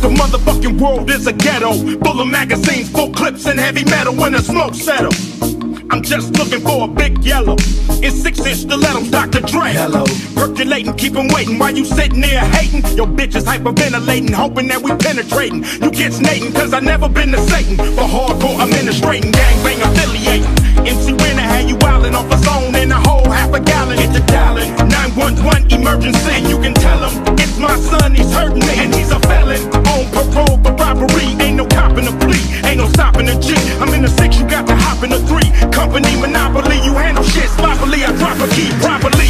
The motherfucking world is a ghetto, full of magazines, full clips, and heavy metal when the smoke settles. I'm just looking for a big yellow in 6-inch stilettos, Dr. Dre. Hello. Percolating, keep 'em waiting while you sitting there hating. Your bitch is hyperventilating, hoping that we penetrating. You get snating, cause I never been to Satan. For hardcore administrating, gangbang affiliating. MC Winner had you wildin' off a zone in a whole half a gallon. Hit the dialing, 911 emergency. And you can tell him, it's my son, he's hurting me. And he's a felon, on parole for robbery. Ain't no copping a plea, ain't no stopping a G. I'm in the 6, you got to hop in the 3. Company monopoly, you handle shit sloppily. I drop a key properly.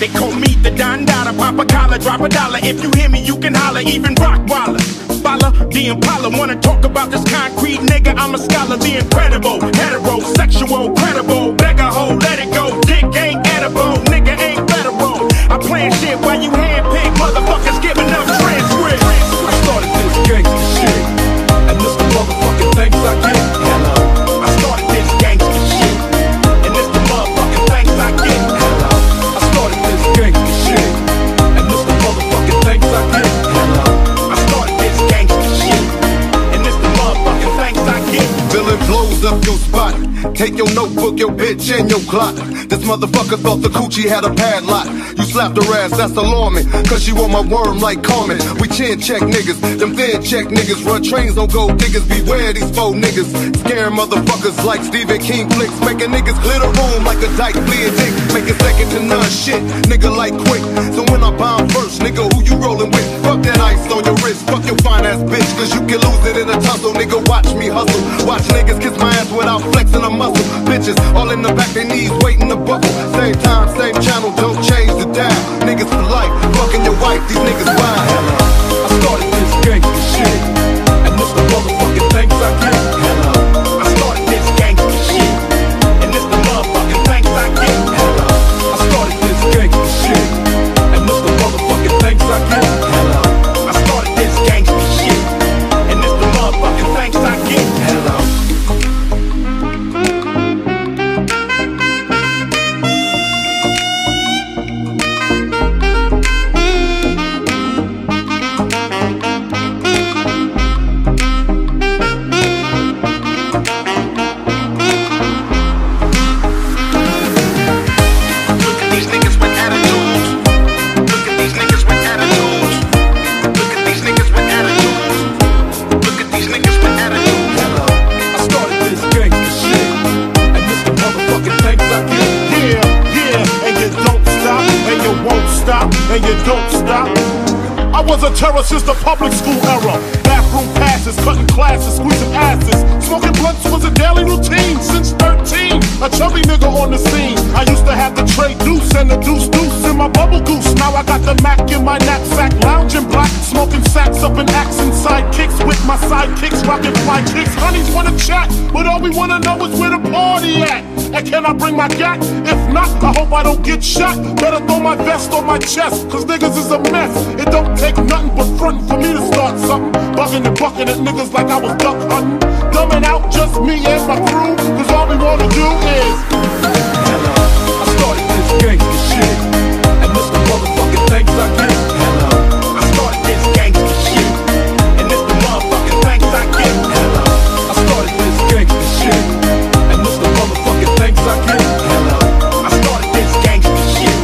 They call me the Don Dada, pop a collar, drop a dollar. If you hear me, you can holler, even Rockwaller. Follow the Impala, wanna talk about this concrete nigga? I'm a scholar, the incredible, heterosexual, credible, beggar hoe, let it go. Dick ain't edible, nigga ain't federal. I plan shit while you handpick motherfuckers giving up transcripts. I started this gangsta shit, and this the motherfucking thanks I get. Hello. I started this gangsta shit, and this the motherfucking thanks I get. Hello. I started this gangsta shit, and this the motherfucking thanks I get. Hello. I started this gangsta shit, and this the motherfucking thanks I get. Villain blows up your spot. Take your notebook, your bitch, and your clock. This motherfucker thought the coochie had a padlock. You slapped her ass, that's alarming, cause she want my worm like Carmen. We chin check niggas, them thin check niggas. Run trains on gold diggers, beware these faux niggas. Scare motherfuckers like Stephen King flicks. Making niggas clear the room like a dyke bleed dick. Make it second to none shit, nigga like quick. So when I bomb first, nigga, who you rolling with? Fuck that ice on your wrist, fuck your fine ass bitch, cause you can lose it in a tussle. Nigga, watch me hustle. Watch niggas kiss my ass without flexing a muscle. Bitches all in the back, they knees waiting to buckle. Same time, same channel, don't change the dial. Niggas for life, fucking your wife, these niggas wild. I started this gangsta shit, and this the motherfucking thanks I get. Hello. I started this gangsta shit, and this the motherfucking thanks I get. Hello. I started this gangsta shit, and this the motherfucking thanks I get. Hello. I started this gangsta shit, and this the motherfucking thanks I get. Hello. And you don't stop. I was a terror since the public school era. Bathroom passes, cutting classes, squeezing asses. Smoking blunts was a daily routine since 13. A chubby nigga on the scene. I used to have the tray deuce and the deuce in my bubble goose. Now I got the Mac in my knapsack, lounging black, smoking sacks up in accent sidekicks with my sidekicks, rocking fly kicks. Honeys wanna chat, but all we wanna know is where the party at. And can I bring my gat? If not, I hope I don't get shot. Better throw my vest on my chest, cause niggas is a mess. It don't take nothing but frontin' for me to start something. Bugging and bucking at niggas like I was duck hunting. Dumbing out just me and my crew, cause all we wanna do is. Hello. I started this gangsta shit, and this the motherfucking thanks I get. Hello. I started this gangsta shit, and this the motherfucking thanks I get. Hello. I started this gangsta shit, and this the motherfucking thanks I get. Hello. I started this gangsta shit,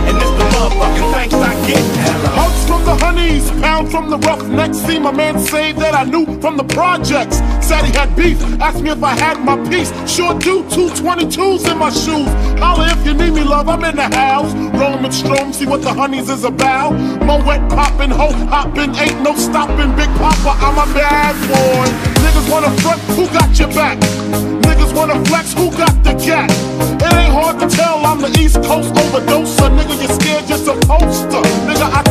and this the motherfucking thanks I get. Hello. Hugs from the honeys, pound from the roughnecks. See my man say that I knew from the projects. Said he had beef, asked me if I had my piece. Sure do, 222s in my shoes. Holla if you need me, love, I'm in the house. Roman Strom, see what the honeys is about. Moet poppin', ho hoppin', ain't no stopping. Big Papa, I'm a bad boy. Niggas wanna front, who got your back? Niggas wanna flex, who got the gat? It ain't hard to tell, I'm the East Coast overdoser. Nigga, you're scared, you're supposed to. Nigga, I